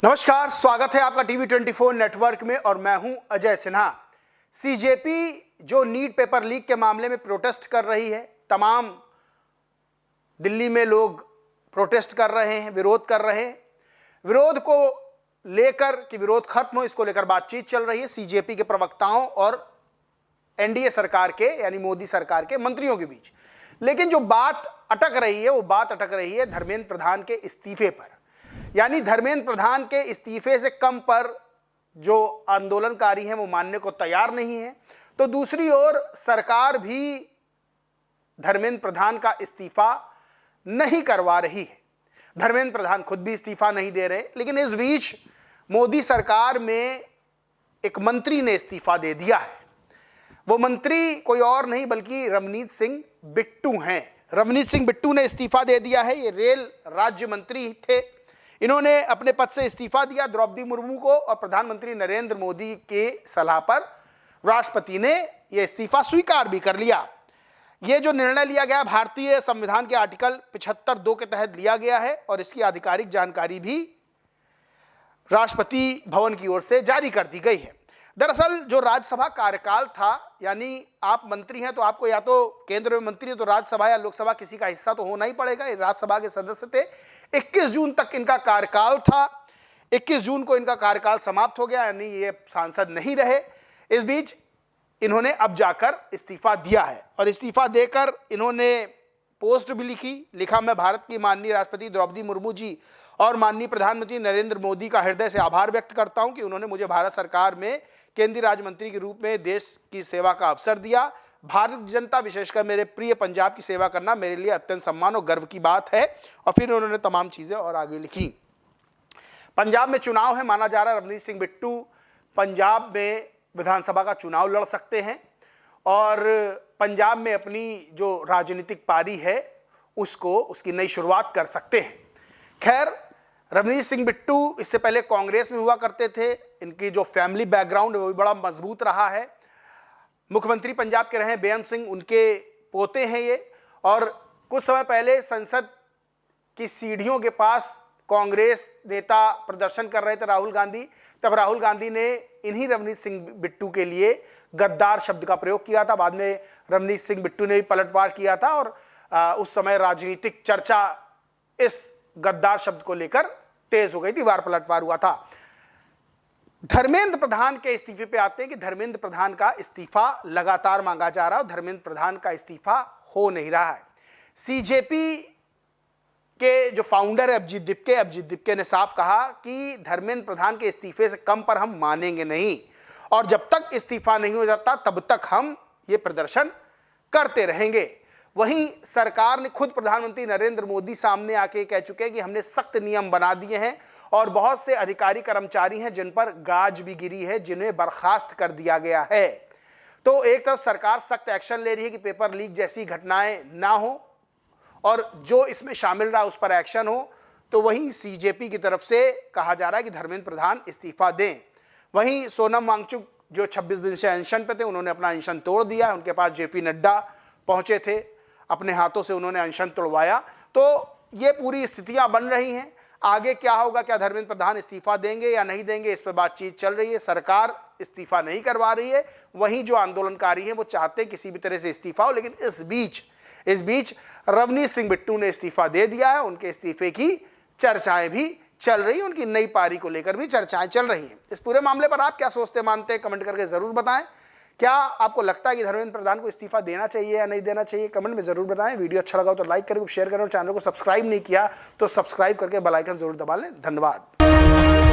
नमस्कार, स्वागत है आपका टीवी 24 नेटवर्क में और मैं हूं अजय सिन्हा। सीजेपी जो नीट पेपर लीक के मामले में प्रोटेस्ट कर रही है, तमाम दिल्ली में लोग प्रोटेस्ट कर रहे हैं, विरोध कर रहे हैं। विरोध को लेकर कि विरोध खत्म हो, इसको लेकर बातचीत चल रही है सीजेपी के प्रवक्ताओं और एनडीए सरकार के यानी मोदी सरकार के मंत्रियों के बीच। लेकिन जो बात अटक रही है वो बात अटक रही है धर्मेंद्र प्रधान के इस्तीफे पर। यानी धर्मेंद्र प्रधान के इस्तीफे से कम पर जो आंदोलनकारी हैं वो मानने को तैयार नहीं है, तो दूसरी ओर सरकार भी धर्मेंद्र प्रधान का इस्तीफा नहीं करवा रही है। धर्मेंद्र प्रधान खुद भी इस्तीफा नहीं दे रहे, लेकिन इस बीच मोदी सरकार में एक मंत्री ने इस्तीफा दे दिया है। वो मंत्री कोई और नहीं बल्कि रवनीत सिंह बिट्टू हैं। रवनीत सिंह बिट्टू ने इस्तीफा दे दिया है। ये रेल राज्य मंत्री थे। इन्होंने अपने पद से इस्तीफा दिया द्रौपदी मुर्मू को, और प्रधानमंत्री नरेंद्र मोदी के सलाह पर राष्ट्रपति ने यह इस्तीफा स्वीकार भी कर लिया। यह जो निर्णय लिया गया भारतीय संविधान के आर्टिकल 75(2) के तहत लिया गया है और इसकी आधिकारिक जानकारी भी राष्ट्रपति भवन की ओर से जारी कर दी गई है। दरअसल जो राज्यसभा कार्यकाल था, यानी आप मंत्री हैं तो आपको या तो केंद्र में मंत्री है तो राज्यसभा या लोकसभा किसी का हिस्सा तो होना ही पड़ेगा। ये राज्यसभा के सदस्य थे। 21 जून तक इनका कार्यकाल था। 21 जून को इनका कार्यकाल समाप्त हो गया, यानी ये सांसद नहीं रहे। इस बीच इन्होंने अब जाकर इस्तीफा दिया है और इस्तीफा देकर इन्होंने पोस्ट भी लिखा, मैं भारत की माननीय राष्ट्रपति द्रौपदी मुर्मू जी और माननीय प्रधानमंत्री नरेंद्र मोदी का हृदय से आभार व्यक्त करता हूं कि उन्होंने मुझे भारत सरकार में केंद्रीय राज्य मंत्री के रूप में देश की सेवा का अवसर दिया। भारत की जनता, विशेषकर मेरे प्रिय पंजाब की सेवा करना मेरे लिए अत्यंत सम्मान और गर्व की बात है। और फिर उन्होंने तमाम चीज़ें और आगे लिखी। पंजाब में चुनाव है, माना जा रहा है रवनीत सिंह बिट्टू पंजाब में विधानसभा का चुनाव लड़ सकते हैं और पंजाब में अपनी जो राजनीतिक पारी है उसकी नई शुरुआत कर सकते हैं। खैर, रवनीत सिंह बिट्टू इससे पहले कांग्रेस में हुआ करते थे। इनकी जो फैमिली बैकग्राउंड है वो भी बड़ा मजबूत रहा है। मुख्यमंत्री पंजाब के रहे बेअंत सिंह उनके पोते हैं ये, और कुछ समय पहले संसद की सीढ़ियों के पास कांग्रेस नेता प्रदर्शन कर रहे थे राहुल गांधी, तब राहुल गांधी ने इन्हीं रवनीत सिंह बिट्टू के लिए गद्दार शब्द का प्रयोग किया था। बाद में रवनीत सिंह बिट्टू ने भी पलटवार किया था और उस समय राजनीतिक चर्चा इस गद्दार शब्द को लेकर तेज हो गई थी, वार पलटवार हुआ था। धर्मेंद्र प्रधान के इस्तीफे पे आते हैं कि धर्मेंद्र प्रधान का इस्तीफा लगातार मांगा जा रहा है और धर्मेंद्र प्रधान का इस्तीफा हो नहीं रहा है। सीजेपी के जो फाउंडर है अभिजीत दिप्के ने साफ कहा कि धर्मेंद्र प्रधान के इस्तीफे से कम पर हम मानेंगे नहीं और जब तक इस्तीफा नहीं हो जाता तब तक हम ये प्रदर्शन करते रहेंगे। वहीं सरकार ने खुद प्रधानमंत्री नरेंद्र मोदी सामने आके कह चुके हैं कि हमने सख्त नियम बना दिए हैं और बहुत से अधिकारी कर्मचारी हैं जिन पर गाज भी गिरी है, जिन्हें बर्खास्त कर दिया गया है। तो एक तरफ सरकार सख्त एक्शन ले रही है कि पेपर लीक जैसी घटनाएं ना हो और जो इसमें शामिल रहा उस पर एक्शन हो, तो वहीं सीजेपी की तरफ से कहा जा रहा है कि धर्मेंद्र प्रधान इस्तीफा दें। वहीं सोनम वांगचुक जो 26 दिन से अनशन पे थे, उन्होंने अपना अनशन तोड़ दिया। उनके पास जेपी नड्डा पहुंचे थे, अपने हाथों से उन्होंने अनशन तोड़वाया। तो ये पूरी स्थितियां बन रही हैं। आगे क्या होगा, क्या धर्मेंद्र प्रधान इस्तीफा देंगे या नहीं देंगे, इस पर बातचीत चल रही है। सरकार इस्तीफा नहीं करवा रही है, वहीं जो आंदोलनकारी हैं वो चाहते हैं किसी भी तरह से इस्तीफा हो। लेकिन इस बीच रवनीत सिंह बिट्टू ने इस्तीफा दे दिया है। उनके इस्तीफे की चर्चाएं भी चल रही हैं, उनकी नई पारी को लेकर भी चर्चाएं चल रही हैं। इस पूरे मामले पर आप क्या सोचते मानते हैं, कमेंट करके जरूर बताएं। क्या आपको लगता है कि धर्मेंद्र प्रधान को इस्तीफा देना चाहिए या नहीं देना चाहिए, कमेंट में जरूर बताएं। वीडियो अच्छा लगा तो लाइक करें, शेयर करें और चैनल को सब्सक्राइब नहीं किया तो सब्सक्राइब करके बेल आइकन जरूर दबा लें। धन्यवाद।